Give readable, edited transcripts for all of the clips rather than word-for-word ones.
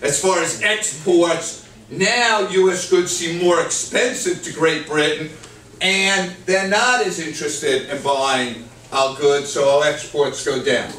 as far as exports, now U.S. goods seem more expensive to Great Britain, and they're not as interested in buying our goods, so our exports go down.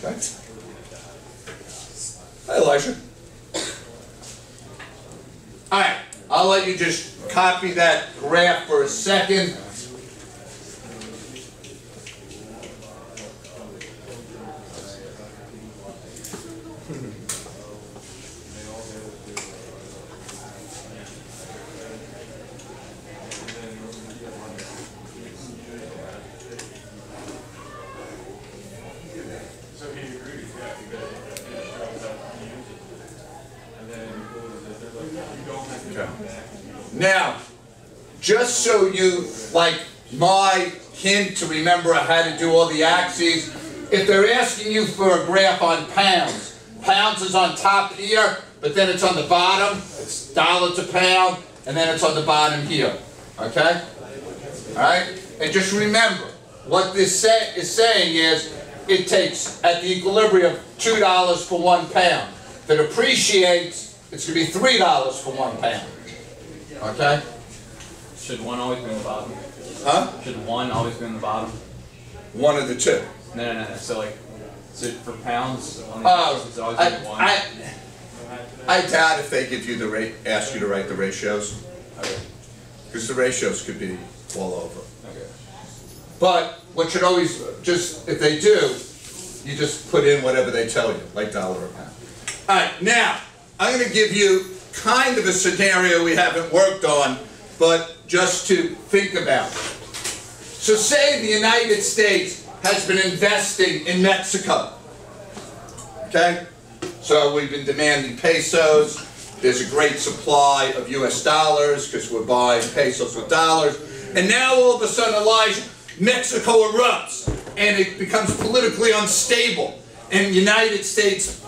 Okay. Hi, Elijah. All right, I'll let you just copy that graph for a second. Now, just so you like my hint to remember how to do all the axes, if they're asking you for a graph on pounds, pounds is on top here, but then it's on the bottom, it's dollar to pound, and then it's on the bottom here, okay? Alright? And just remember, what this is saying is, it takes, at the equilibrium, $2 for 1 pound. If it appreciates, it's going to be $3 for 1 pound. Okay? Should 1 always be in the bottom? Huh? Should 1 always be in the bottom? One of the two. No. So like, for pounds, Oh, it's always going to be 1. I doubt if they give you the rate, ask you to write the ratios. Okay. Because the ratios could be all over. Okay. But what should always, just if they do, you just put in whatever they tell you, like dollar a pound. Alright, now, I'm going to give you kind of a scenario we haven't worked on, but just to think about. So say the United States has been investing in Mexico. Okay? So we've been demanding pesos. There's a great supply of US dollars because we're buying pesos with dollars. And now all of a sudden, Elijah, Mexico erupts and it becomes politically unstable. And the United States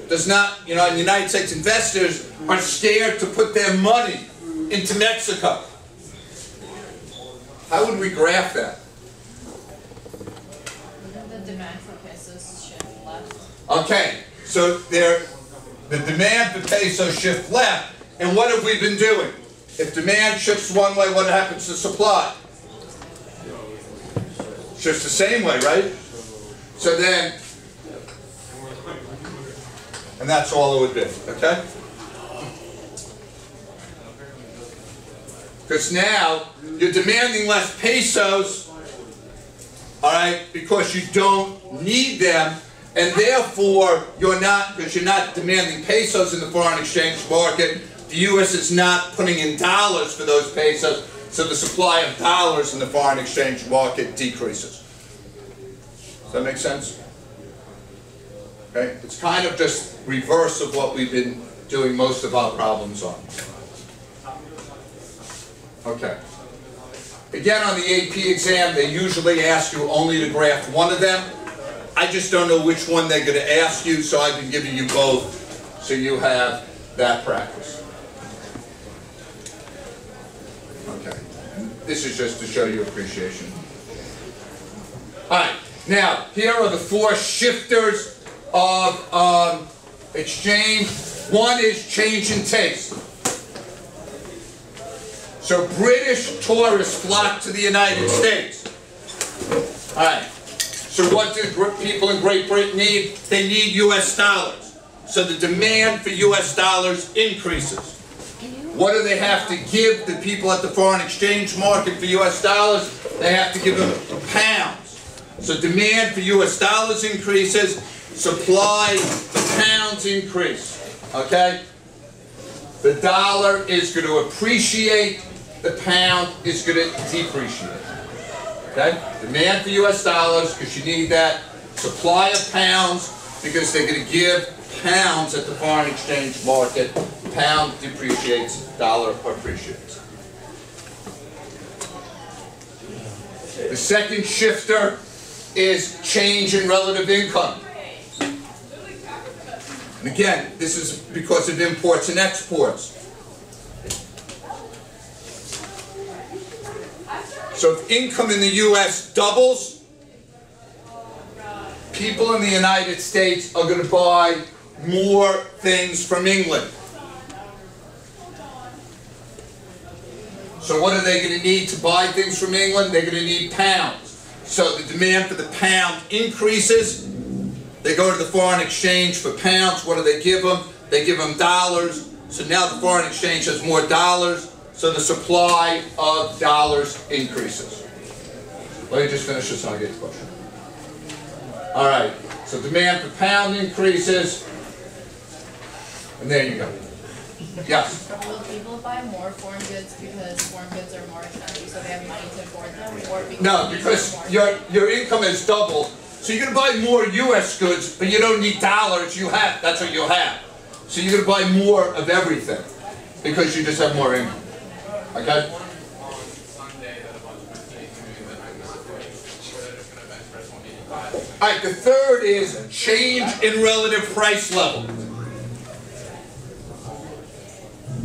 does not, and United States investors are scared to put their money into Mexico. How would we graph that? The demand for pesos shift left. Okay, so the demand for pesos shift left, and what have we been doing? If demand shifts one way, what happens to supply? Shifts the same way, right? So then, and that's all it would be, okay? Because now, you're demanding less pesos, all right, because you don't need them, and therefore, because you're not demanding pesos in the foreign exchange market, the U.S. is not putting in dollars for those pesos, so the supply of dollars in the foreign exchange market decreases. Does that make sense? Okay, it's kind of just reverse of what we've been doing most of our problems on. Okay. Again, on the AP exam, they usually ask you only to graph one of them. I just don't know which one they're going to ask you, so I've been giving you both, so you have that practice. Okay. This is just to show you appreciation. All right. Now, here are the 4 shifters of exchange. One is change in taste. So British tourists flock to the United States. All right. So what do people in Great Britain need? They need US dollars. So the demand for US dollars increases. What do they have to give the people at the foreign exchange market for US dollars? They have to give them pounds. So demand for US dollars increases, supply for pounds increase. Okay? The dollar is going to appreciate, the pound is going to depreciate. Okay? Demand for US dollars, because you need that. Supply of pounds, because they're going to give pounds at the foreign exchange market. Pound depreciates, dollar appreciates. The second shifter is change in relative income. And again, this is because of imports and exports. So if income in the U.S. doubles, people in the United States are going to buy more things from England. So what are they going to need to buy things from England? They're going to need pounds. So the demand for the pound increases. They go to the foreign exchange for pounds. What do they give them? They give them dollars. So now the foreign exchange has more dollars. So the supply of dollars increases. Let me just finish this and I'll get to the question. All right. So demand for pound increases. And there you go. Yes? Will people buy more foreign goods because foreign goods are more expensive, so they have money to afford them? Or because No, because your income has doubled. So you're going to buy more U.S. goods, but you don't need dollars. That's what you'll have. So you're going to buy more of everything because you just have more income. Okay? All right, the third is change in relative price level.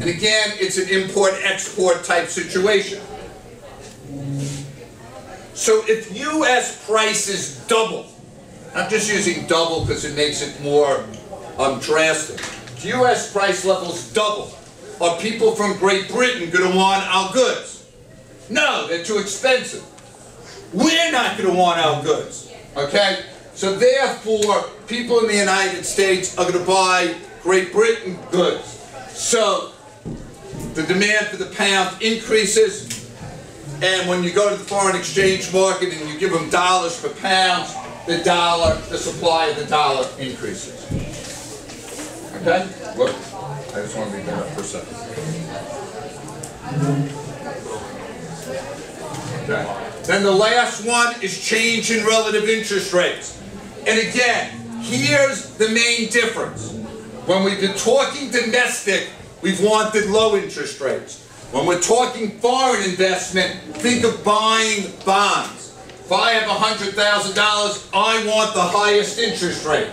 And again, it's an import-export type situation. So if U.S. prices double, I'm just using double because it makes it more drastic. If U.S. price levels double, are people from Great Britain going to want our goods? No, they're too expensive. We're not going to want our goods. Okay? So therefore, people in the United States are going to buy Great Britain goods. So the demand for the pound increases, and when you go to the foreign exchange market and you give them dollars for pounds, the supply of the dollar increases. Okay? Look, I just want to leave that up for a second. Okay. Then the last one is change in relative interest rates. And again, here's the main difference. When we've been talking domestic, we've wanted low interest rates. When we're talking foreign investment, think of buying bonds. If I have $100,000, I want the highest interest rate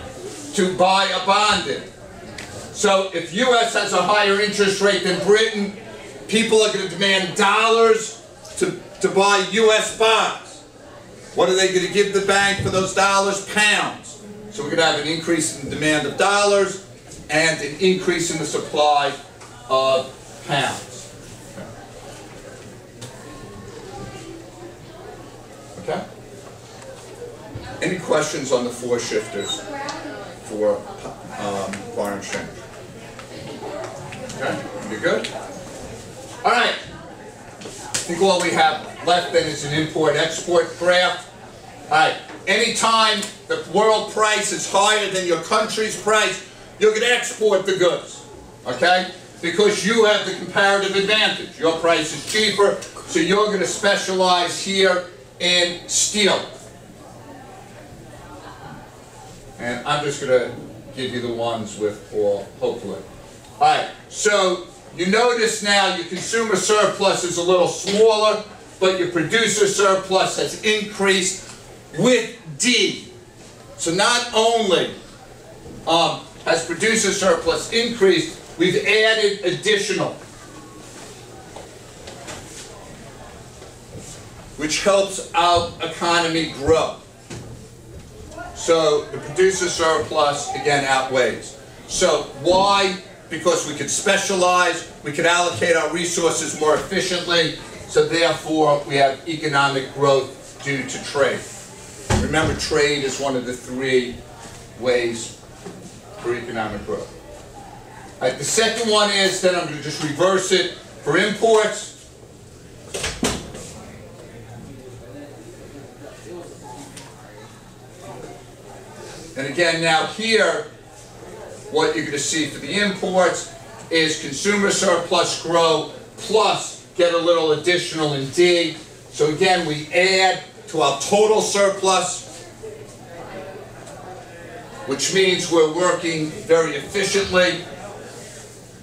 to buy a bond in. So if U.S. has a higher interest rate than Britain, people are going to demand dollars to buy U.S. bonds. What are they going to give the bank for those dollars? Pounds. So we're going to have an increase in the demand of dollars and an increase in the supply of pounds. Okay? Any questions on the four shifters for foreign exchange? Okay, you good? All right. I think all we have left then is an import-export graph. All right. Anytime the world price is higher than your country's price, you're going to export the goods. Okay? Because you have the comparative advantage. Your price is cheaper, so you're going to specialize here in steel. And I'm just going to give you the ones with all, hopefully. All right, so you notice now your consumer surplus is a little smaller, but your producer surplus has increased with D. So not only has producer surplus increased, we've added additional, which helps our economy grow. So the producer surplus, again, outweighs. So why? Because we could specialize, we could allocate our resources more efficiently, so therefore we have economic growth due to trade. Remember, trade is one of the three ways for economic growth. All right, the second one is, then I'm going to just reverse it, for imports. And again, now here, what you're going to see for the imports is consumer surplus grow plus get a little additional in D. So again, we add to our total surplus, which means we're working very efficiently,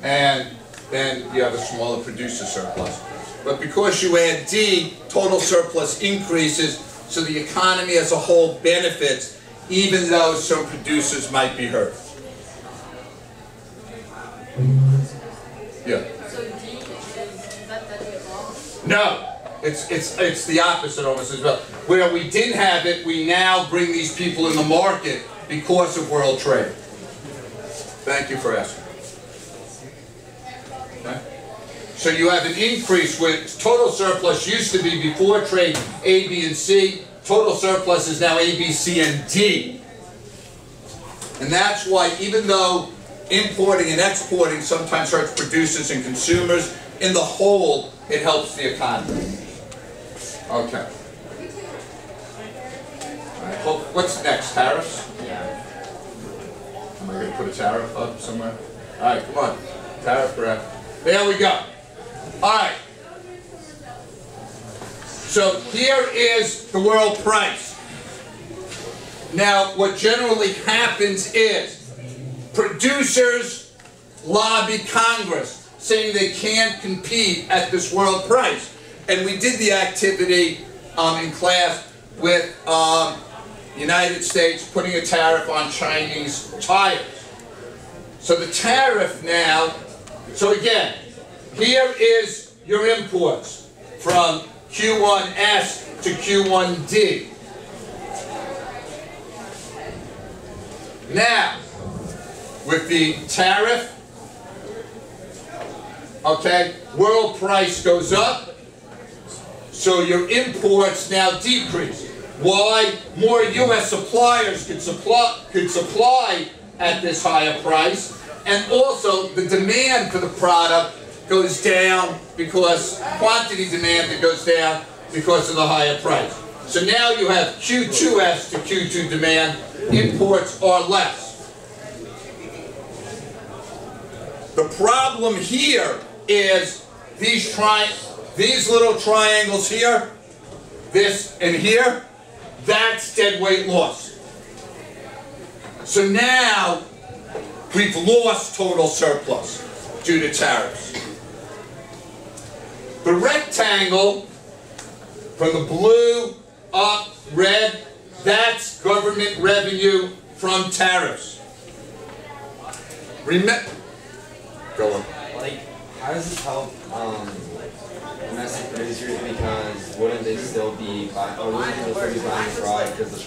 and then you have a smaller producer surplus. But because you add D, total surplus increases, so the economy as a whole benefits, even though some producers might be hurt. Yeah. So D, is that the default? No. It's the opposite almost as well. Where we didn't have it, we now bring these people in the market because of world trade. Thank you for asking. Okay. So you have an increase with total surplus used to be before trade A, B, and C. Total surplus is now A, B, C, and D. And that's why even though importing and exporting sometimes hurts producers and consumers, in the whole, it helps the economy. Okay. Well, what's next? Tariffs? Yeah. Am I going to put a tariff up somewhere? All right, come on. Tariff graph. There we go. All right. So here is the world price. Now, what generally happens is producers lobby Congress saying they can't compete at this world price. And we did the activity in class with United States putting a tariff on Chinese tires. So the tariff now, so again, here is your imports from Q1S to Q1D. Now, with the tariff, okay, world price goes up, so your imports now decrease. Why? More U.S. suppliers could supply at this higher price, and also the demand for the product goes down because quantity demand that goes down because of the higher price. So now you have Q2S to Q2 demand, imports are less. The problem here is these little triangles here, this and here, that's dead weight loss. So now we've lost total surplus due to tariffs. The rectangle from the blue up red, that's government revenue from tariffs. Go on. Like, how does this help domestic producers? Because wouldn't they still be buying, or wouldn't people still be buying abroad because the